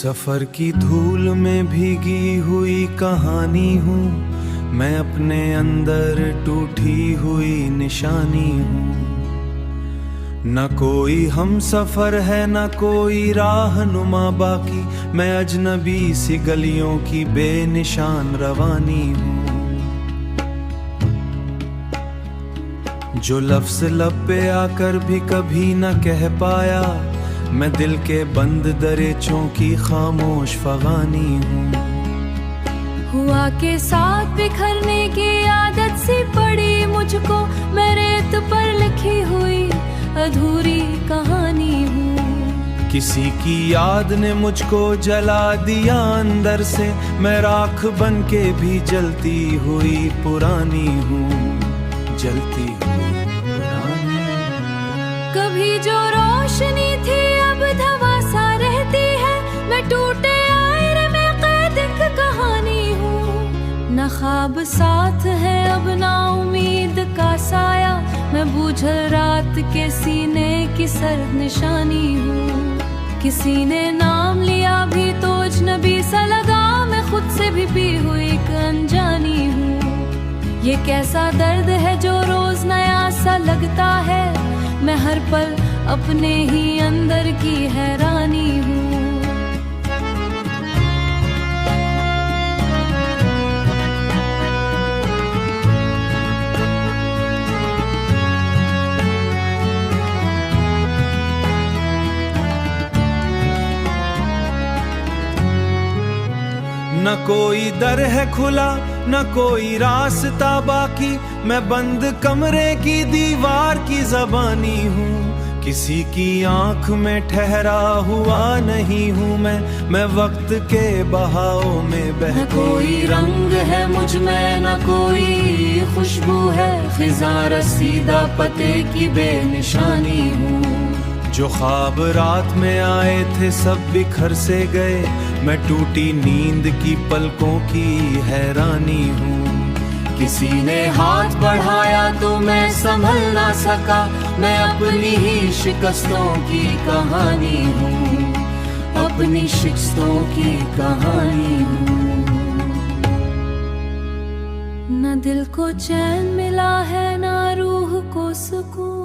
सफर की धूल में भीगी हुई कहानी हूँ, मैं अपने अंदर टूटी हुई निशानी हूँ। न कोई हम सफर है न कोई राहनुमा बाकी, मैं अजनबी सी गलियों की बेनिशान रवानी हूँ। जो लफ्ज़ लब पे आकर भी कभी न कह पाया, मैं दिल के बंद दरेचों की खामोश फगानी हूँ। हुआ के साथ बिखरने की आदत सी पड़ी मुझको, मैं रेत पर लिखी हुई अधूरी कहानी हूँ। किसी की याद ने मुझको जला दिया अंदर से, मैं राख बन के भी जलती हुई पुरानी हूँ, जलती हुई पुरानी। कभी जो रोशनी थी अब धवा सा रहती है, मैं टूटे आईने में कैद एक कहानी हूँ। न ख्वाब साथ है अब ना उम्मीद का साया, मैं बूझल रात के सीने की सर्द निशानी हूँ। किसी ने नाम लिया भी तो अजनबी सा लगा, मैं खुद से भी पी हुई एक अनजानी हूँ। ये कैसा दर्द है जो रोज नया सा लगता है, मैं हर पल अपने ही अंदर की हैरानी हूँ। न कोई दर है खुला न कोई रास्ता बाकी, मैं बंद कमरे की दीवार की ज़बानी हूँ। किसी की आंख में ठहरा हुआ नहीं हूँ मैं वक्त के बहाव में बह। न कोई रंग है मुझ में न कोई खुशबू है, फिजा रसीदा पते की बेनिशानी हूँ। जो ख्वाब रात में आए थे सब बिखर से गए, मैं टूटी नींद की पलकों की हैरानी हूँ। किसी ने हाथ बढ़ाया तो मैं संभल ना सका, मैं अपनी ही शिकस्तों की कहानी हूँ, अपनी शिकस्तों की कहानी हूँ। न दिल को चैन मिला है न रूह को सुकून।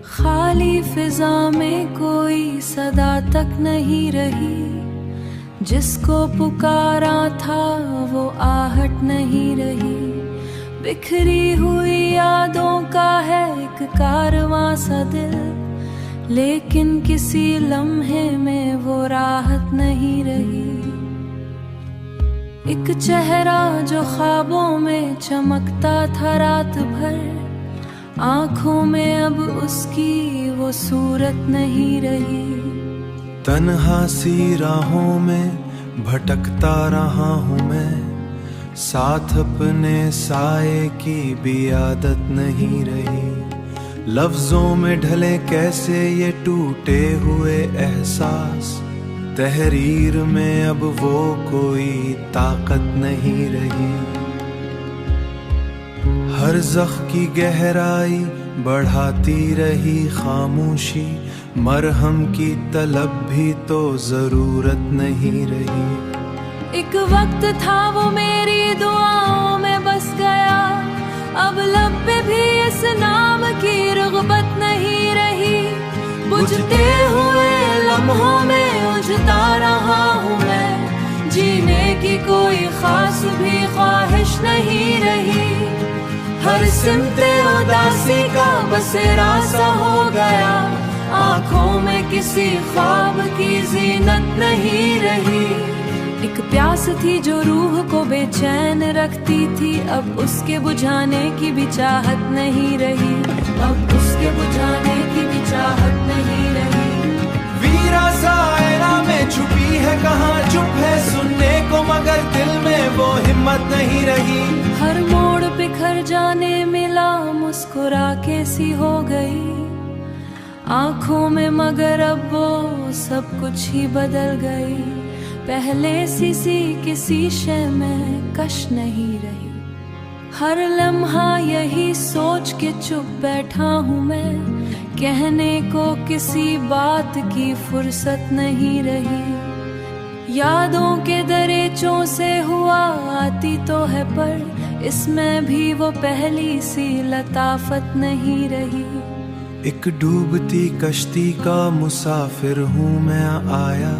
खाली फिजा में कोई सदा तक नहीं रही, जिसको पुकारा था वो आहट नहीं रही। बिखरी हुई यादों का है एक कारवां सा दिल, लेकिन किसी लम्हे में वो राहत नहीं रही। एक चेहरा जो ख्वाबों में चमकता था रात भर, आँखों में अब उसकी वो सूरत नहीं रही। तन्हा सी राहों में भटकता रहा हूँ मैं, साथ अपने साए की भी आदत नहीं रही। लफ्जों में ढले कैसे ये टूटे हुए एहसास, तहरीर में अब वो कोई ताकत नहीं रही। हर ज़ख्म की गहराई बढ़ाती रही खामोशी, मरहम की तलब भी तो ज़रूरत नहीं रही। एक वक्त था वो मेरी दुआओं में बस गया, अब लब पे भी इस नाम की रग़बत नहीं रही। बुझते हुए लम्हों में उजता रहा हूँ मैं, जीने की कोई ख़ास भी ख्वाहिश नहीं रही। हर सिमते उदासी का बसेरा सा हो गया, आँखों में किसी ख्वाब की जीनत नहीं रही। एक प्यास थी जो रूह को बेचैन रखती थी, अब उसके बुझाने की भी चाहत नहीं रही, अब उसके बुझाने की भी चाहत नहीं रही। वीरा सा आईना में छुपी है कहाँ, चुप है सुनने को मगर दिल में वो हिम्मत नहीं रही। हर मोड़ बिखर जाने मिला मुस्कुरा के सी हो गई आंखों में, मगर अब वो सब कुछ ही बदल गई। पहले सी किसी शय में कश नहीं रही। हर लम्हा यही सोच के चुप बैठा हूँ मैं, कहने को किसी बात की फुर्सत नहीं रही। यादों के दरेचों से हुआ आती तो है, पर इसमें भी वो पहली सी लताफत नहीं रही। एक डूबती कश्ती का मुसाफिर हूँ मैं आया,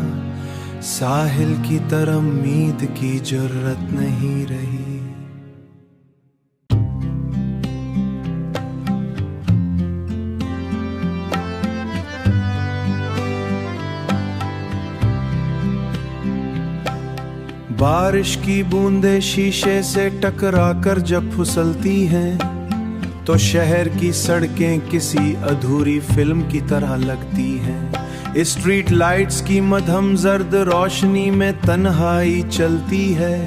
साहिल की तरफ उम्मीद की जरूरत नहीं रही। बारिश की बूंदें शीशे से टकराकर जब फिसलती हैं, तो शहर की सड़कें किसी अधूरी फिल्म की तरह लगती हैं। स्ट्रीट लाइट्स की मध्यम जर्द रोशनी में तन्हाई चलती है,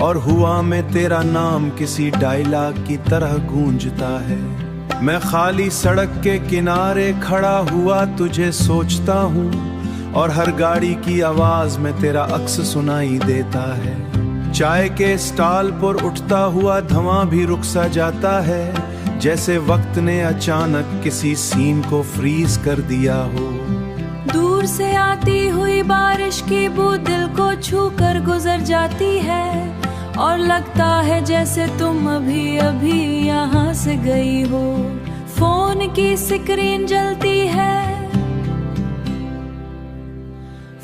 और हुआ में तेरा नाम किसी डायलॉग की तरह गूंजता है। मैं खाली सड़क के किनारे खड़ा हुआ तुझे सोचता हूँ, और हर गाड़ी की आवाज में तेरा अक्स सुनाई देता है। चाय के स्टॉल पर उठता हुआ धुआं भी रुक सा जाता है, जैसे वक्त ने अचानक किसी सीन को फ्रीज कर दिया हो। दूर से आती हुई बारिश की बूंद दिल को छू कर गुजर जाती है, और लगता है जैसे तुम अभी अभी यहाँ से गई हो। फोन की स्क्रीन जलती है,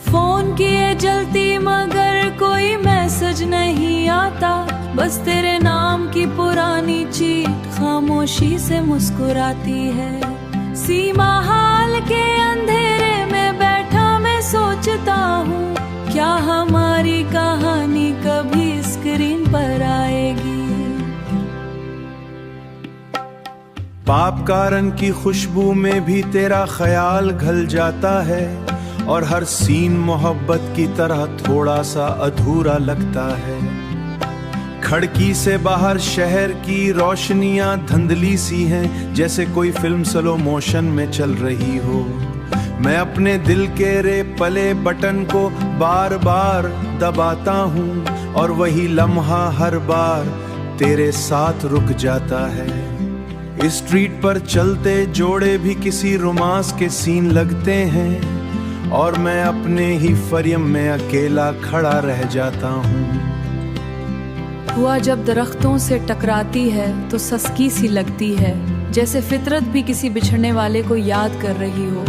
फोन की ये जलती, मगर कोई मैसेज नहीं आता। बस तेरे नाम की पुरानी चीट खामोशी से मुस्कुराती है। सीमा हाल के अंधेरे में बैठा मैं सोचता हूँ, क्या हमारी कहानी कभी स्क्रीन पर आएगी। पाप कारण की खुशबू में भी तेरा ख्याल घल जाता है, और हर सीन मोहब्बत की तरह थोड़ा सा अधूरा लगता है। खिड़की से बाहर शहर की रोशनियां धुंधली सी हैं, जैसे कोई फिल्म स्लो मोशन में चल रही हो। मैं अपने दिल के रे पले बटन को बार बार दबाता हूँ, और वही लम्हा हर बार तेरे साथ रुक जाता है। स्ट्रीट पर चलते जोड़े भी किसी रोमांस के सीन लगते हैं, और मैं अपने ही फ्रेम में अकेला खड़ा रह जाता हूँ। हुआ जब दरख्तों से टकराती है तो सस्की सी लगती है, जैसे फितरत भी किसी बिछड़ने वाले को याद कर रही हो।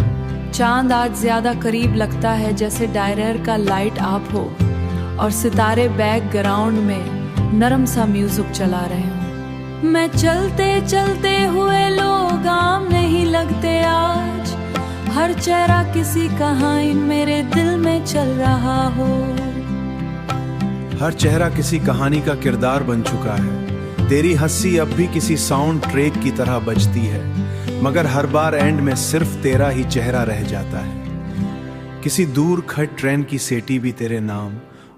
चांद आज ज्यादा करीब लगता है, जैसे डायरेक्टर का लाइट ऑफ हो, और सितारे बैकग्राउंड में नरम सा म्यूजिक चला रहे हो। मैं चलते चलते हुए लोग आम नहीं लगते आज, हर चेहरा किसी कहानी मेरे दिल में चल रहा हो। हर चेहरा किसी कहानी का किरदार बन चुका है। तेरी हंसी अब भी किसी साउंड ट्रैक की तरह बजती है, मगर हर बार एंड में सिर्फ तेरा ही चेहरा रह जाता है। किसी दूर खट ट्रेन की सेटी भी तेरे नाम,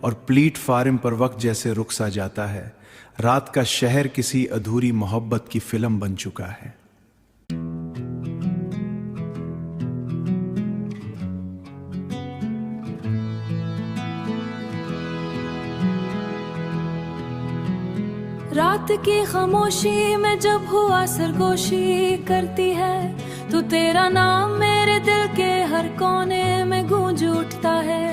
और प्लेटफार्म पर वक्त जैसे रुक सा जाता है। रात का शहर किसी अधूरी मोहब्बत की फिल्म बन चुका है। रात की खामोशी में जब हुआ सरगोशी करती है, तो तेरा नाम मेरे दिल के हर कोने में गूंज उठता है।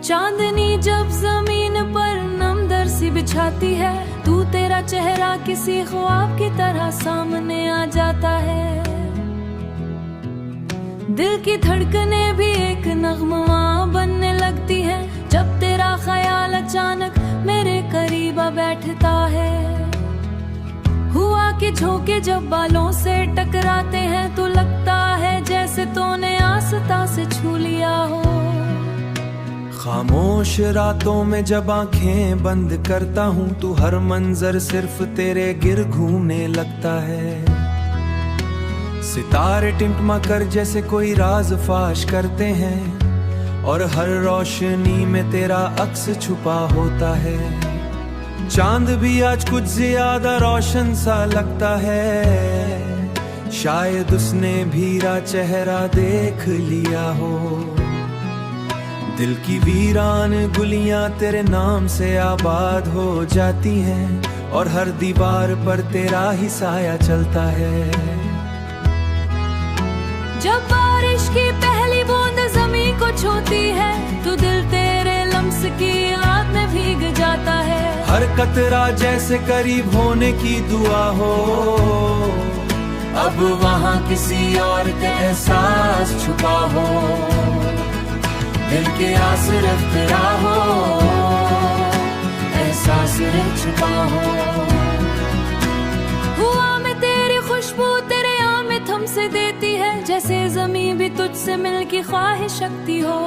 चांदनी जब जमीन पर नमदर सी बिछाती है, तू तेरा चेहरा किसी ख्वाब की तरह सामने आ जाता है। दिल की धड़कनें भी एक नगमा बनने लगती है, जब तेरा ख्याल अचानक मेरे करीब बैठता है। हुआ कि झोंके जब बालों से टकराते हैं, तो लगता है जैसे तूने आस्था से छू लिया हो। खामोश रातों में जब आंखें बंद करता हूँ, तो हर मंजर सिर्फ तेरे गिर घूमने लगता है। सितारे टिमटिमा कर जैसे कोई राज फाश करते हैं, और हर रोशनी में तेरा अक्स छुपा होता है। चांद भी आज कुछ ज्यादा रोशन सा लगता है, शायद उसने भीरा चेहरा देख लिया हो। दिल की वीरान गुलियां तेरे नाम से आबाद हो जाती हैं, और हर दीवार पर तेरा ही साया चलता है। जब बारिश की पहली बूंद जमीन को छूती है, तो दिल तेरे लम्स की याद में भीग जाता है। हर कतरा जैसे करीब होने की दुआ हो, अब वहाँ किसी और का एहसास छुपा हो। दिल के आस सिर्फ तेरा हो, एहसास सिर्फ छुपा हो। हुआ में तेरी खुशबू तेरे आम में थम से देती है, जैसे जमीन भी तुझसे मिल की ख्वाहिश शक्ति हो।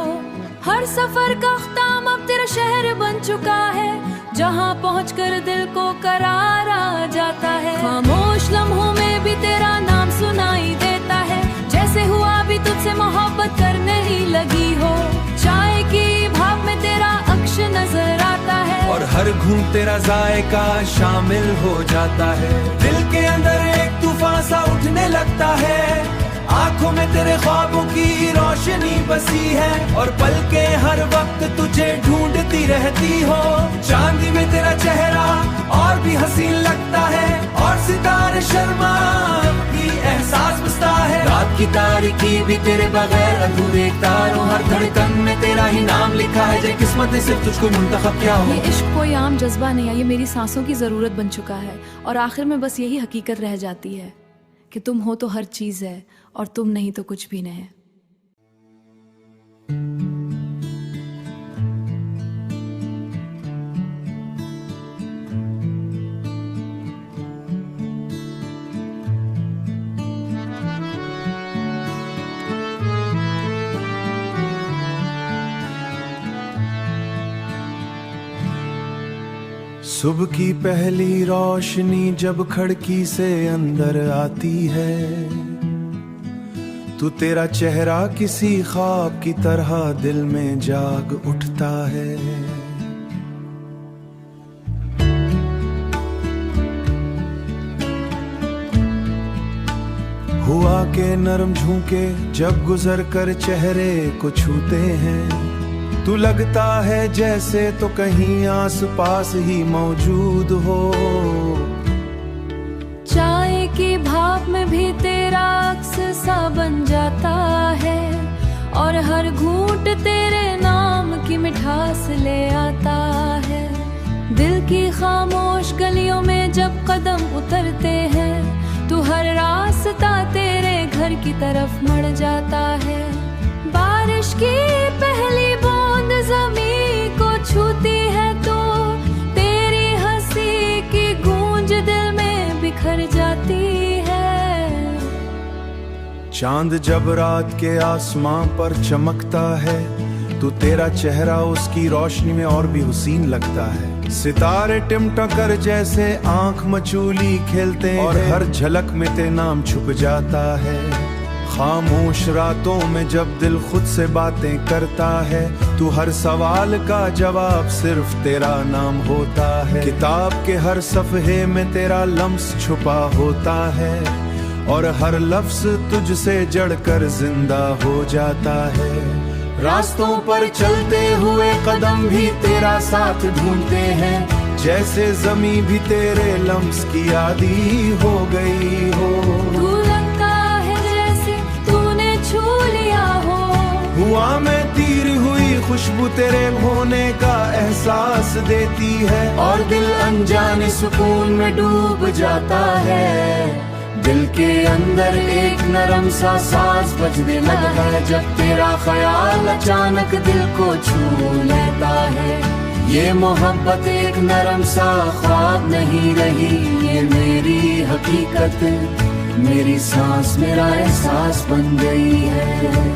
हर सफर का ख्ताम अब तेरा शहर बन चुका है, जहाँ पहुँचकर दिल को करार आ जाता है। खामोश लम्हों में भी तेरा नाम सुनाई देता है, जैसे हुआ भी तुझसे मोहब्बत करने ही लगी हो। चाय की भाप में तेरा अक्ष नजर आता है, और हर घूंट तेरा जायका शामिल हो जाता है। दिल के अंदर एक तूफान सा उठने लगता है, आंखों में तेरे ख्वाबों की रोशनी बसी है, और पलकें हर वक्त तुझे ढूंढती रहती हो। चांदी में तेरा चेहरा और भी हसीन लगता है, और सितारे शर्मा भी एहसास बसता है। रात की तारीकी भी तेरे बगैर अधूरे तारों, हर धड़कन में तेरा ही नाम लिखा है, जो किस्मत ने सिर्फ तुझको मुंतखब किया हो। ये इश्क कोई आम जज्बा नहीं है, ये मेरी सांसों की जरूरत बन चुका है। और आखिर में बस यही हकीकत रह जाती है कि तुम हो तो हर चीज है, और तुम नहीं तो कुछ भी नहीं। सुबह की पहली रोशनी जब खिड़की से अंदर आती है, तो तेरा चेहरा किसी ख्वाब की तरह दिल में जाग उठता है। हुआ के नरम झोंके जब गुजर कर चेहरे को छूते हैं, तू लगता है जैसे तो कहीं आस पास ही मौजूद हो। चाय की भाप में भी तेरा अक्स सा बन जाता है, और हर घूंट तेरे नाम की मिठास ले आता है। दिल की खामोश गलियों में जब कदम उतरते हैं, तो हर रास्ता तेरे घर की तरफ मुड़ जाता है। बारिश की पहली बूंद ज़मीं को छूती है, तो तेरी हंसी की गूंज दिल में बिखर जाती है। चांद जब रात के आसमां पर चमकता है, तो तेरा चेहरा उसकी रोशनी में और भी हुसीन लगता है। सितारे टिमटकर जैसे आंख मचूली खेलते हैं, और हर झलक में तेरा नाम छुप जाता है। खामोश रातों में जब दिल खुद से बातें करता है, तो हर सवाल का जवाब सिर्फ तेरा नाम होता है। किताब के हर सफ़हे में तेरा लम्स छुपा होता है, और हर लफ्ज तुझसे जड़कर जिंदा हो जाता है। रास्तों पर चलते हुए कदम भी तेरा साथ ढूंढते हैं, जैसे ज़मीं भी तेरे लम्स की आदी हो गई हो। तू लगता है जैसे तूने छू लिया हो। हुआ में तीर हुई खुशबू तेरे होने का एहसास देती है, और दिल अनजाने सुकून में डूब जाता है। दिल के अंदर एक नरम सा साज बजने लगता है, जब तेरा ख्याल अचानक दिल को छू लेता है। ये मोहब्बत एक नरम सा ख्वाब नहीं रही, ये मेरी हकीकत, मेरी सांस मेरा एहसास बन गई है।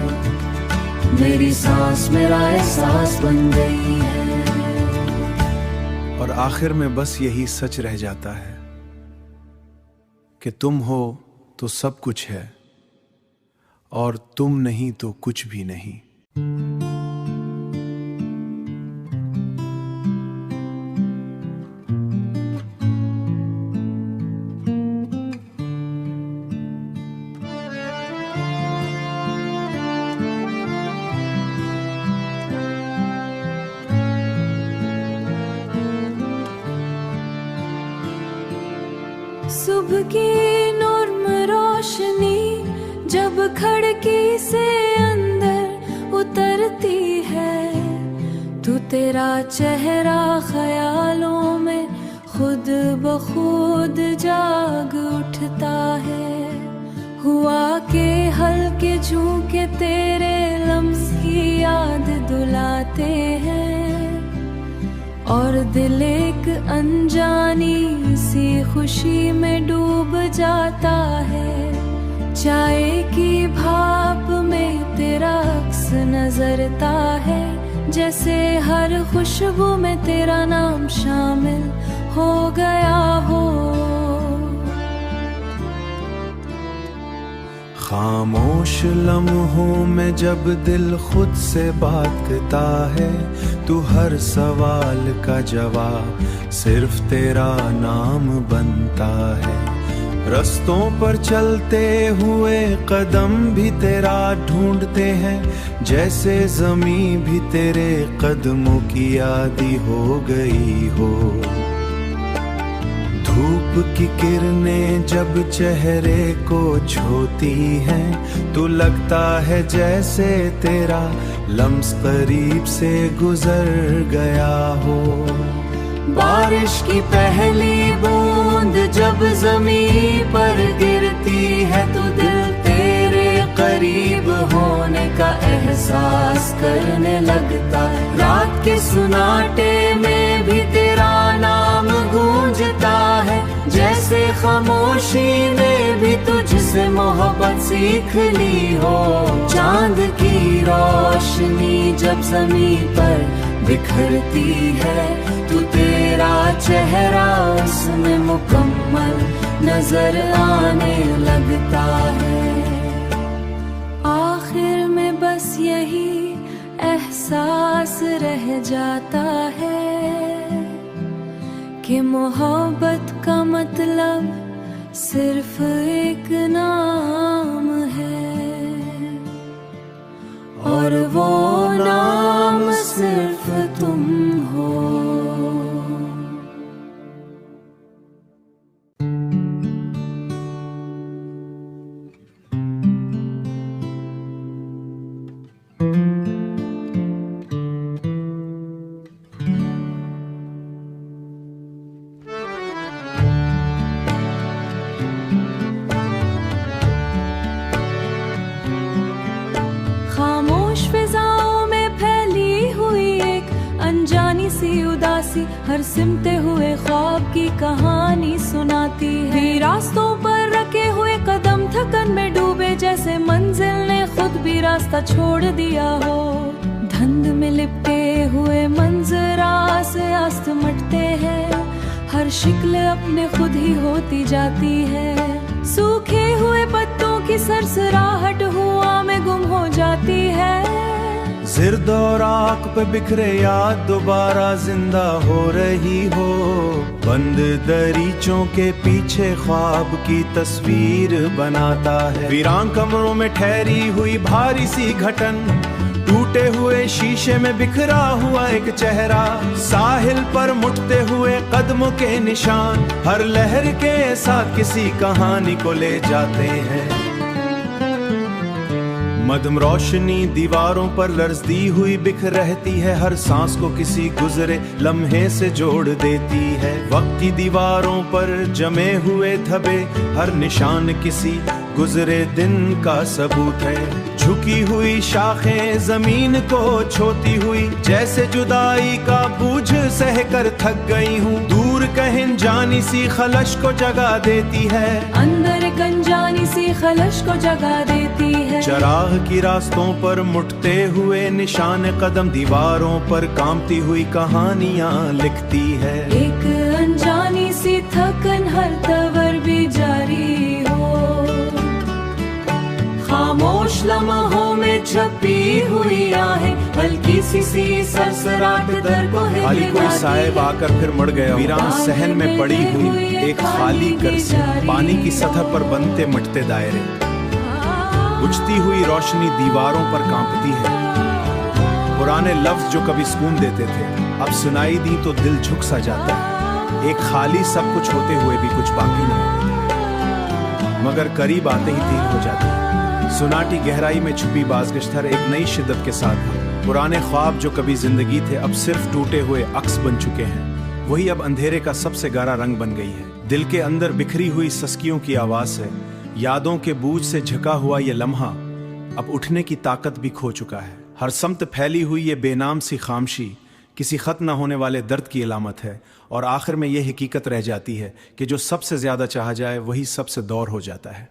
मेरी सांस मेरा एहसास बन गई है। और आखिर में बस यही सच रह जाता है कि तुम हो तो सब कुछ है, और तुम नहीं तो कुछ भी नहीं। सुबह की नूरम रोशनी जब खिड़की से अंदर उतरती है, तू तेरा चेहरा ख्यालों में खुद ब खुद जाग उठता है। हुआ के हल्के झोंके तेरे लम्स की याद दुलाते हैं, और दिल एक अनजानी सी खुशी में डूब जाता है। चाय की भाप में तेरा अक्स नजरता है, जैसे हर खुशबू में तेरा नाम शामिल हो गया हो। खामोश लम्हों में जब दिल खुद से बात करता है, तू हर सवाल का जवाब सिर्फ तेरा नाम बनता है। रस्तों पर चलते हुए कदम भी तेरा ढूंढते हैं, जैसे ज़मीं भी तेरे कदमों की आदी हो गई हो। धूप की किरणें जब चेहरे को छूती हैं, तो लगता है जैसे तेरा लम्स करीब से गुजर गया हो। बारिश की पहली बूंद जब ज़मीन पर गिरती है, तो दिल तेरे करीब होने का एहसास करने लगता है। रात के सुनाटे में भी तेरा नाम गूंजता है, जैसे खामोशी ने भी तुझसे मोहब्बत सीख ली हो। चांद की रोशनी जब ज़मीन पर बिखरती है, तो तेरा चेहरा उसमें मुकम्मल नजर आने लगता है। आखिर में बस यही एहसास रह जाता है कि मोहब्बत का मतलब सिर्फ एक नाम है, और वो नाम सिर्फ तुम हो। खामोश फिजाओं में फैली हुई एक अनजानी सी उदासी हर सिमटे हुए ख्वाब की कहानी सुनाती है। रास्तों पर रखे हुए कदम थकन में डूबे, जैसे मंजिल ने खुद भी रास्ता छोड़ दिया हो। धुंध में लिपटे हुए मंजरा से आस्त मटते हैं, हर शिक्ल अपने खुद ही होती जाती है। सूखे हुए पत्तों की सरसराहट हुआ में गुम हो जाती है। जिर्द और आँख पे बिखरे याद दोबारा जिंदा हो रही हो। बंद दरीचों के पीछे ख्वाब की तस्वीर बनाता है। वीरान कमरों में ठहरी हुई भारी सी घटन, टूटे हुए शीशे में बिखरा हुआ एक चेहरा, साहिल पर मुड़ते हुए कदमों के निशान हर लहर के साथ किसी कहानी को ले जाते हैं। मध्यम रोशनी दीवारों पर लर्जती हुई बिख रहती है, हर सांस को किसी गुजरे लम्हे से जोड़ देती है। वक्त की दीवारों पर जमे हुए धब्बे हर निशान किसी गुजरे दिन का सबूत है। झुकी हुई शाखें जमीन को छोती हुई, जैसे जुदाई का बोझ सहकर थक गई हूँ। दूर कहीं जानी सी खलश को जगा देती है, अंदर एक अनजानी सी खलश को जगा देती है। चराग की रास्तों पर मुड़ते हुए निशान कदम दीवारों पर कांपती हुई कहानियाँ लिखती है। एक अनजानी सी थकन हर तवर भी जारी हो। खामोश लम्हों में छपी हुई आहें, हल्की सी सरसराहट दर को खाली कोई साहिब आकर फिर मुड़ गया। वीरान सहन में पड़ी हुई एक खाली कर्सी, पानी की सतह पर बनते मटते दायरे। बुझती हुई रोशनी दीवारों पर कांपती है। पुराने लफ्ज जो कभी सुकून देते थे, अब सुनाई दी तो दिल झुक सा जाता है। एक खाली सब कुछ होते हुए भी कुछ बाकी नहीं। मगर करीब आते ही तीर हो जाती है। सुनाटी गहराई में छुपी बाज़गश्तर एक नई शिद्दत के साथ है। पुराने ख्वाब जो कभी जिंदगी थे अब सिर्फ टूटे हुए अक्स बन चुके हैं। वही अब अंधेरे का सबसे गाढ़ा रंग बन गई है। दिल के अंदर बिखरी हुई सस्कियों की आवाज से, यादों के बूझ से झका हुआ ये लम्हा अब उठने की ताकत भी खो चुका है। हर समत फैली हुई ये बेनाम सी खामशी किसी खत्म न होने वाले दर्द की अलामत है। और आखिर में ये हकीकत रह जाती है कि जो सबसे ज्यादा चाहा जाए वही सबसे दौर हो जाता है।